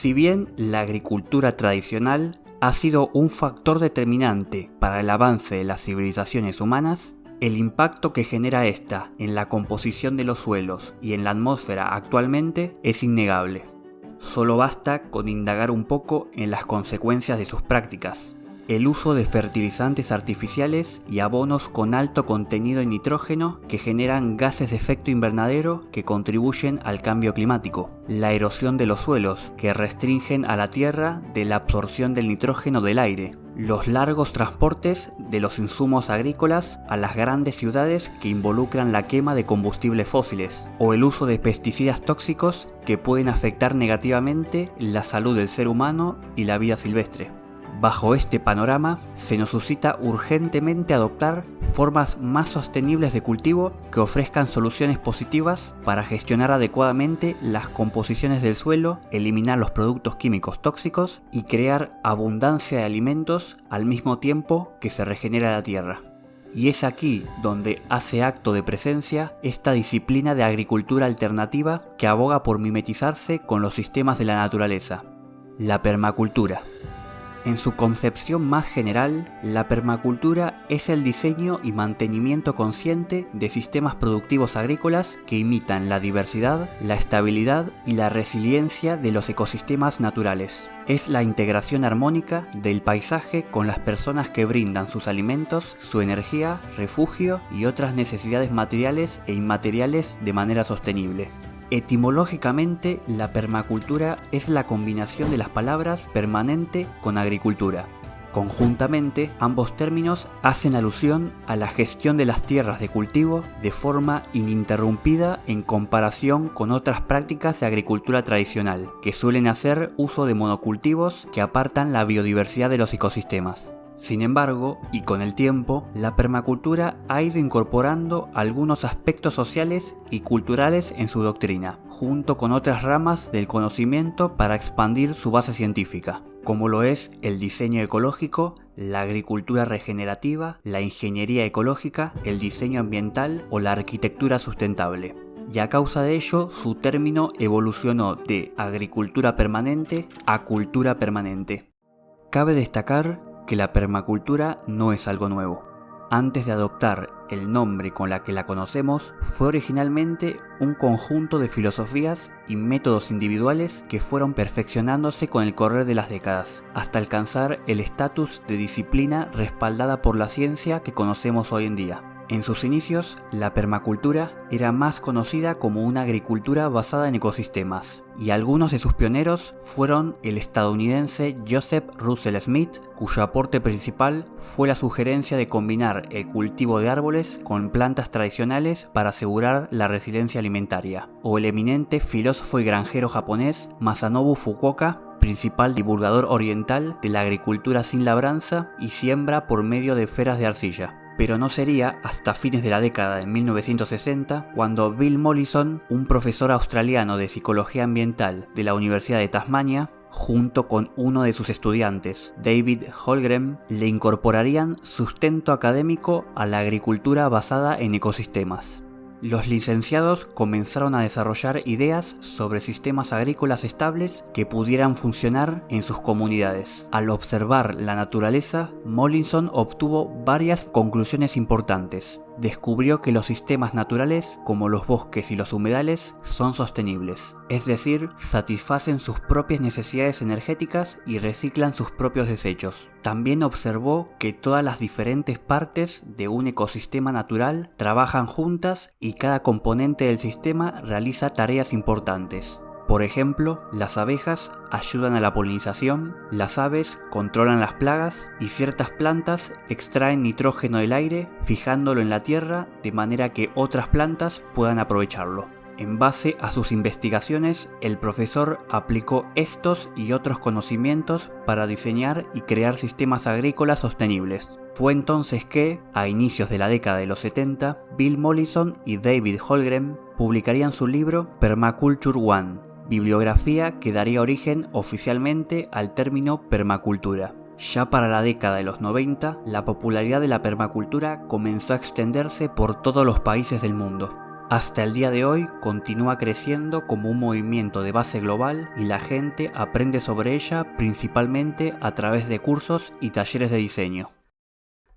Si bien la agricultura tradicional ha sido un factor determinante para el avance de las civilizaciones humanas, el impacto que genera esta en la composición de los suelos y en la atmósfera actualmente es innegable. Solo basta con indagar un poco en las consecuencias de sus prácticas. El uso de fertilizantes artificiales y abonos con alto contenido en nitrógeno que generan gases de efecto invernadero que contribuyen al cambio climático. La erosión de los suelos que restringen a la tierra de la absorción del nitrógeno del aire. Los largos transportes de los insumos agrícolas a las grandes ciudades que involucran la quema de combustibles fósiles. O el uso de pesticidas tóxicos que pueden afectar negativamente la salud del ser humano y la vida silvestre. Bajo este panorama, se nos suscita urgentemente adoptar formas más sostenibles de cultivo que ofrezcan soluciones positivas para gestionar adecuadamente las composiciones del suelo, eliminar los productos químicos tóxicos y crear abundancia de alimentos al mismo tiempo que se regenera la tierra. Y es aquí donde hace acto de presencia esta disciplina de agricultura alternativa que aboga por mimetizarse con los sistemas de la naturaleza, la permacultura. En su concepción más general, la permacultura es el diseño y mantenimiento consciente de sistemas productivos agrícolas que imitan la diversidad, la estabilidad y la resiliencia de los ecosistemas naturales. Es la integración armónica del paisaje con las personas que brindan sus alimentos, su energía, refugio y otras necesidades materiales e inmateriales de manera sostenible. Etimológicamente, la permacultura es la combinación de las palabras permanente con agricultura. Conjuntamente, ambos términos hacen alusión a la gestión de las tierras de cultivo de forma ininterrumpida en comparación con otras prácticas de agricultura tradicional, que suelen hacer uso de monocultivos que apartan la biodiversidad de los ecosistemas. Sin embargo, y con el tiempo, la permacultura ha ido incorporando algunos aspectos sociales y culturales en su doctrina, junto con otras ramas del conocimiento para expandir su base científica, como lo es el diseño ecológico, la agricultura regenerativa, la ingeniería ecológica, el diseño ambiental o la arquitectura sustentable. Y a causa de ello, su término evolucionó de agricultura permanente a cultura permanente. Cabe destacar que la permacultura no es algo nuevo. Antes de adoptar el nombre con la que la conocemos, fue originalmente un conjunto de filosofías y métodos individuales que fueron perfeccionándose con el correr de las décadas, hasta alcanzar el estatus de disciplina respaldada por la ciencia que conocemos hoy en día. En sus inicios, la permacultura era más conocida como una agricultura basada en ecosistemas, y algunos de sus pioneros fueron el estadounidense Joseph Russell Smith, cuyo aporte principal fue la sugerencia de combinar el cultivo de árboles con plantas tradicionales para asegurar la resiliencia alimentaria, o el eminente filósofo y granjero japonés Masanobu Fukuoka, principal divulgador oriental de la agricultura sin labranza y siembra por medio de feras de arcilla. Pero no sería hasta fines de la década de 1960 cuando Bill Mollison, un profesor australiano de psicología ambiental de la Universidad de Tasmania, junto con uno de sus estudiantes, David Holmgren, le incorporarían sustento académico a la agricultura basada en ecosistemas. Los licenciados comenzaron a desarrollar ideas sobre sistemas agrícolas estables que pudieran funcionar en sus comunidades. Al observar la naturaleza, Mollison obtuvo varias conclusiones importantes. Descubrió que los sistemas naturales, como los bosques y los humedales, son sostenibles, es decir, satisfacen sus propias necesidades energéticas y reciclan sus propios desechos. También observó que todas las diferentes partes de un ecosistema natural trabajan juntas y cada componente del sistema realiza tareas importantes. Por ejemplo, las abejas ayudan a la polinización, las aves controlan las plagas y ciertas plantas extraen nitrógeno del aire fijándolo en la tierra de manera que otras plantas puedan aprovecharlo. En base a sus investigaciones, el profesor aplicó estos y otros conocimientos para diseñar y crear sistemas agrícolas sostenibles. Fue entonces que, a inicios de la década de los 70, Bill Mollison y David Holmgren publicarían su libro Permaculture One, bibliografía que daría origen oficialmente al término permacultura. Ya para la década de los 90, la popularidad de la permacultura comenzó a extenderse por todos los países del mundo. Hasta el día de hoy continúa creciendo como un movimiento de base global y la gente aprende sobre ella principalmente a través de cursos y talleres de diseño.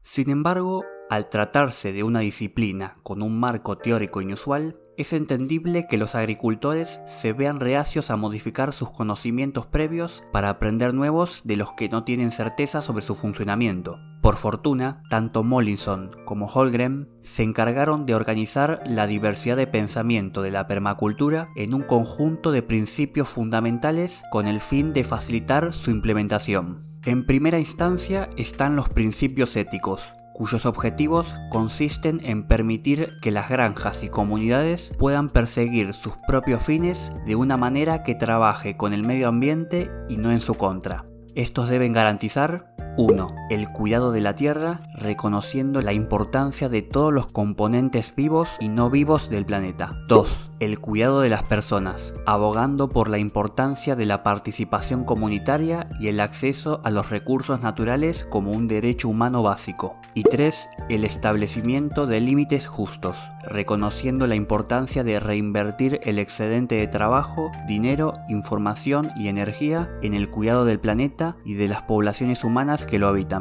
Sin embargo, al tratarse de una disciplina con un marco teórico inusual, es entendible que los agricultores se vean reacios a modificar sus conocimientos previos para aprender nuevos de los que no tienen certeza sobre su funcionamiento. Por fortuna, tanto Mollison como Holmgren se encargaron de organizar la diversidad de pensamiento de la permacultura en un conjunto de principios fundamentales con el fin de facilitar su implementación. En primera instancia están los principios éticos, cuyos objetivos consisten en permitir que las granjas y comunidades puedan perseguir sus propios fines de una manera que trabaje con el medio ambiente y no en su contra. Estos deben garantizar 1. El cuidado de la tierra, reconociendo la importancia de todos los componentes vivos y no vivos del planeta. 2. El cuidado de las personas, abogando por la importancia de la participación comunitaria y el acceso a los recursos naturales como un derecho humano básico. Y 3. El establecimiento de límites justos, reconociendo la importancia de reinvertir el excedente de trabajo, dinero, información y energía en el cuidado del planeta y de las poblaciones humanas que lo habitan.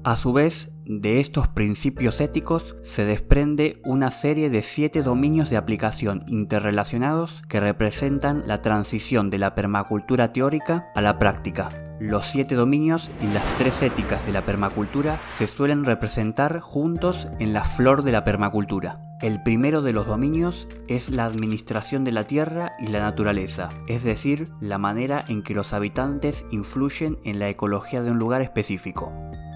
A su vez, de estos principios éticos se desprende una serie de 7 dominios de aplicación interrelacionados que representan la transición de la permacultura teórica a la práctica. Los 7 dominios y las 3 éticas de la permacultura se suelen representar juntos en la flor de la permacultura. El primero de los dominios es la administración de la tierra y la naturaleza, es decir, la manera en que los habitantes influyen en la ecología de un lugar específico.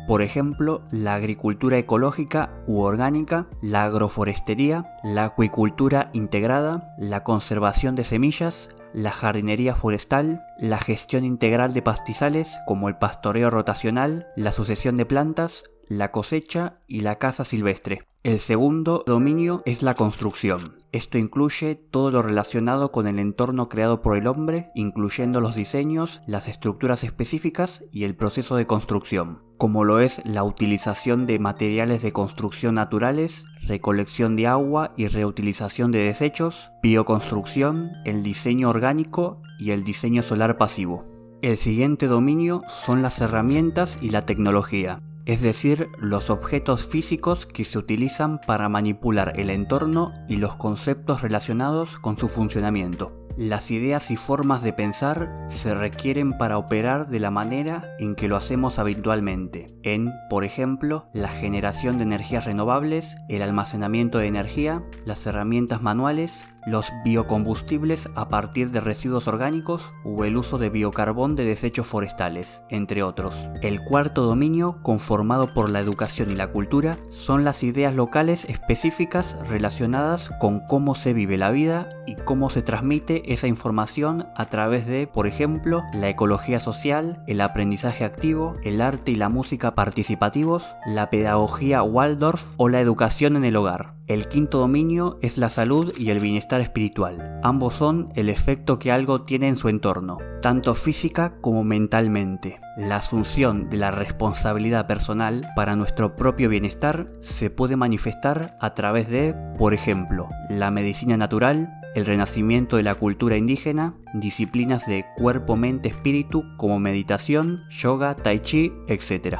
Por ejemplo, la agricultura ecológica u orgánica, la agroforestería, la acuicultura integrada, la conservación de semillas, la jardinería forestal, la gestión integral de pastizales como el pastoreo rotacional, la sucesión de plantas, la cosecha y la caza silvestre. El segundo dominio es la construcción. Esto incluye todo lo relacionado con el entorno creado por el hombre, incluyendo los diseños, las estructuras específicas y el proceso de construcción, como lo es la utilización de materiales de construcción naturales, recolección de agua y reutilización de desechos, bioconstrucción, el diseño orgánico y el diseño solar pasivo. El siguiente dominio son las herramientas y la tecnología, es decir, los objetos físicos que se utilizan para manipular el entorno y los conceptos relacionados con su funcionamiento. Las ideas y formas de pensar se requieren para operar de la manera en que lo hacemos habitualmente, en, por ejemplo, la generación de energías renovables, el almacenamiento de energía, las herramientas manuales, los biocombustibles a partir de residuos orgánicos o el uso de biocarbón de desechos forestales, entre otros. El cuarto dominio, conformado por la educación y la cultura, son las ideas locales específicas relacionadas con cómo se vive la vida y cómo se transmite esa información a través de, por ejemplo, la ecología social, el aprendizaje activo, el arte y la música participativos, la pedagogía Waldorf o la educación en el hogar. El quinto dominio es la salud y el bienestar espiritual. Ambos son el efecto que algo tiene en su entorno, tanto física como mentalmente. La asunción de la responsabilidad personal para nuestro propio bienestar se puede manifestar a través de, por ejemplo, la medicina natural, el renacimiento de la cultura indígena, disciplinas de cuerpo, mente, espíritu como meditación, yoga, tai chi, etc.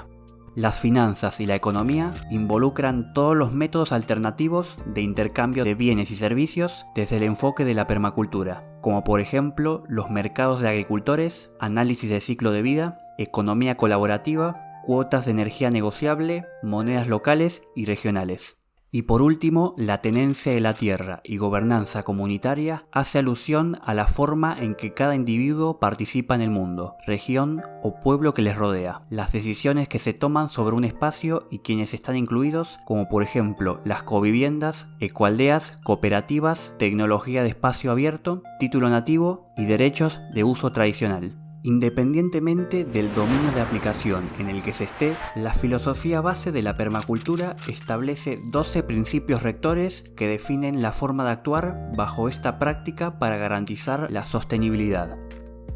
Las finanzas y la economía involucran todos los métodos alternativos de intercambio de bienes y servicios desde el enfoque de la permacultura, como por ejemplo los mercados de agricultores, análisis de ciclo de vida, economía colaborativa, cuotas de energía negociable, monedas locales y regionales. Y por último, la tenencia de la tierra y gobernanza comunitaria hace alusión a la forma en que cada individuo participa en el mundo, región o pueblo que les rodea, las decisiones que se toman sobre un espacio y quienes están incluidos, como por ejemplo las coviviendas, ecoaldeas, cooperativas, tecnología de espacio abierto, título nativo y derechos de uso tradicional. Independientemente del dominio de aplicación en el que se esté, la filosofía base de la permacultura establece 12 principios rectores que definen la forma de actuar bajo esta práctica para garantizar la sostenibilidad.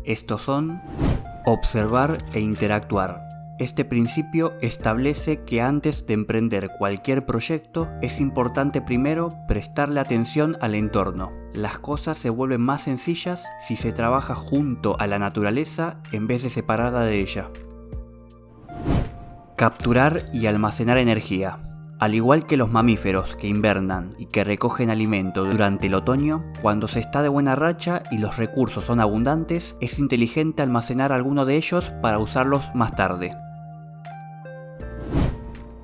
Estos son: observar e interactuar, Este principio establece que antes de emprender cualquier proyecto es importante primero prestarle atención al entorno. Las cosas se vuelven más sencillas si se trabaja junto a la naturaleza en vez de separada de ella. Capturar y almacenar energía. Al igual que los mamíferos que invernan y que recogen alimento durante el otoño, cuando se está de buena racha y los recursos son abundantes, es inteligente almacenar alguno de ellos para usarlos más tarde.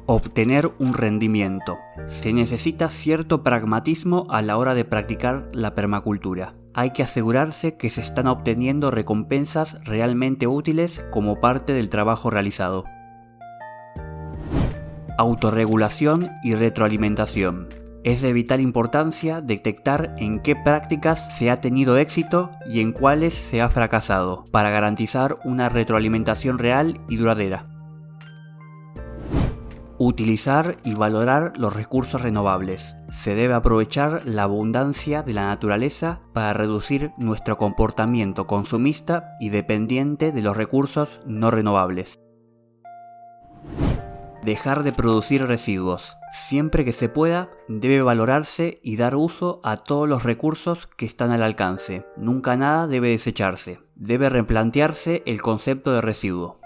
Obtener un rendimiento. Se necesita cierto pragmatismo a la hora de practicar la permacultura. Hay que asegurarse que se están obteniendo recompensas realmente útiles como parte del trabajo realizado. Autorregulación y retroalimentación. Es de vital importancia detectar en qué prácticas se ha tenido éxito y en cuáles se ha fracasado, para garantizar una retroalimentación real y duradera. Utilizar y valorar los recursos renovables. Se debe aprovechar la abundancia de la naturaleza para reducir nuestro comportamiento consumista y dependiente de los recursos no renovables. Dejar de producir residuos. Siempre que se pueda, debe valorarse y dar uso a todos los recursos que están al alcance. Nunca nada debe desecharse. Debe replantearse el concepto de residuo.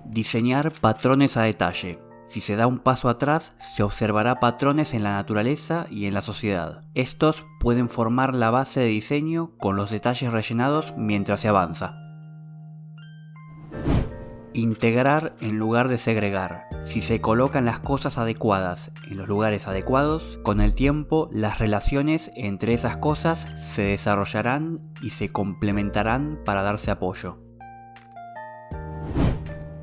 Diseñar patrones a detalle. Si se da un paso atrás, se observará patrones en la naturaleza y en la sociedad. Estos pueden formar la base de diseño con los detalles rellenados mientras se avanza. Integrar en lugar de segregar. Si se colocan las cosas adecuadas en los lugares adecuados, con el tiempo las relaciones entre esas cosas se desarrollarán y se complementarán para darse apoyo.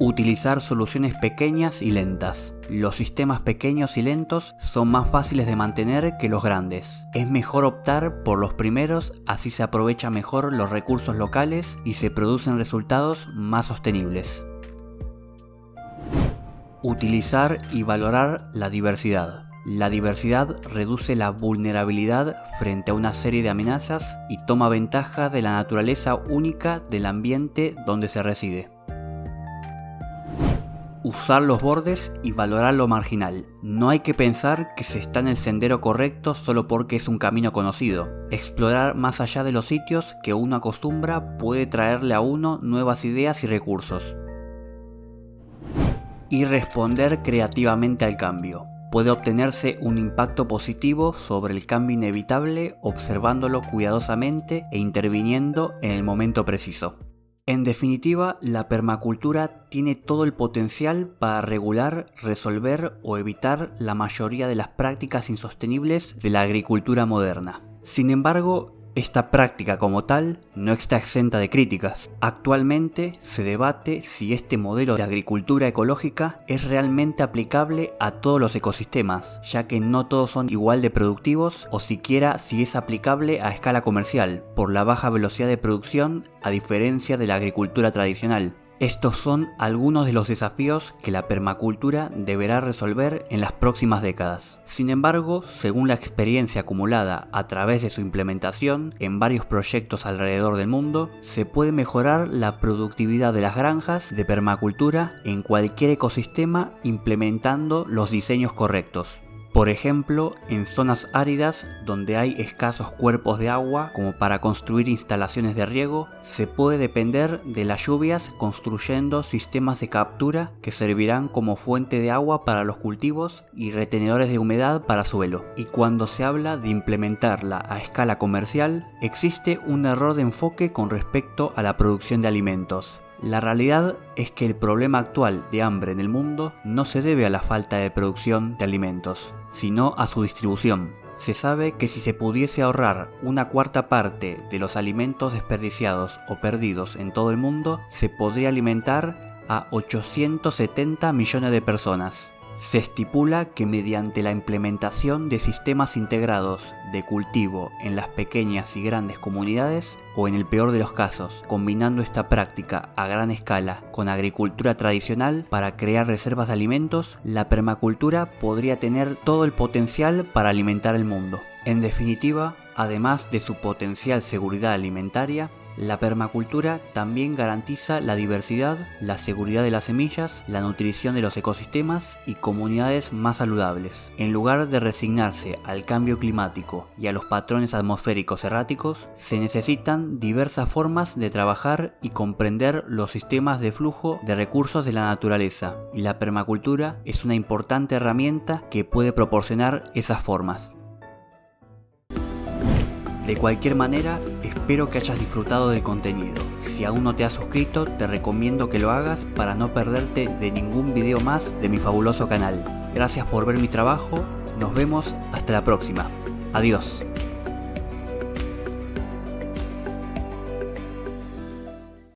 Utilizar soluciones pequeñas y lentas. Los sistemas pequeños y lentos son más fáciles de mantener que los grandes. Es mejor optar por los primeros, así se aprovechan mejor los recursos locales y se producen resultados más sostenibles. Utilizar y valorar la diversidad. La diversidad reduce la vulnerabilidad frente a una serie de amenazas y toma ventaja de la naturaleza única del ambiente donde se reside. Usar los bordes y valorar lo marginal. No hay que pensar que se está en el sendero correcto solo porque es un camino conocido. Explorar más allá de los sitios que uno acostumbra puede traerle a uno nuevas ideas y recursos. Y responder creativamente al cambio. Puede obtenerse un impacto positivo sobre el cambio inevitable observándolo cuidadosamente e interviniendo en el momento preciso. En definitiva, la permacultura tiene todo el potencial para regular, resolver o evitar la mayoría de las prácticas insostenibles de la agricultura moderna. Sin embargo, esta práctica como tal no está exenta de críticas. Actualmente se debate si este modelo de agricultura ecológica es realmente aplicable a todos los ecosistemas, ya que no todos son igual de productivos o siquiera si es aplicable a escala comercial, por la baja velocidad de producción a diferencia de la agricultura tradicional. Estos son algunos de los desafíos que la permacultura deberá resolver en las próximas décadas. Sin embargo, según la experiencia acumulada a través de su implementación en varios proyectos alrededor del mundo, se puede mejorar la productividad de las granjas de permacultura en cualquier ecosistema implementando los diseños correctos. Por ejemplo, en zonas áridas donde hay escasos cuerpos de agua como para construir instalaciones de riego, se puede depender de las lluvias construyendo sistemas de captura que servirán como fuente de agua para los cultivos y retenedores de humedad para suelo. Y cuando se habla de implementarla a escala comercial, existe un error de enfoque con respecto a la producción de alimentos. La realidad es que el problema actual de hambre en el mundo no se debe a la falta de producción de alimentos, sino a su distribución. Se sabe que si se pudiese ahorrar una cuarta parte de los alimentos desperdiciados o perdidos en todo el mundo, se podría alimentar a 870 millones de personas. Se estipula que mediante la implementación de sistemas integrados de cultivo en las pequeñas y grandes comunidades, o en el peor de los casos, combinando esta práctica a gran escala con agricultura tradicional para crear reservas de alimentos, la permacultura podría tener todo el potencial para alimentar el mundo. En definitiva, además de su potencial seguridad alimentaria, La permacultura también garantiza la diversidad, la seguridad de las semillas, la nutrición de los ecosistemas y comunidades más saludables. En lugar de resignarse al cambio climático y a los patrones atmosféricos erráticos, se necesitan diversas formas de trabajar y comprender los sistemas de flujo de recursos de la naturaleza, y la permacultura es una importante herramienta que puede proporcionar esas formas. De cualquier manera, espero que hayas disfrutado del contenido. Si aún no te has suscrito, te recomiendo que lo hagas para no perderte de ningún video más de mi fabuloso canal. Gracias por ver mi trabajo, nos vemos hasta la próxima. Adiós.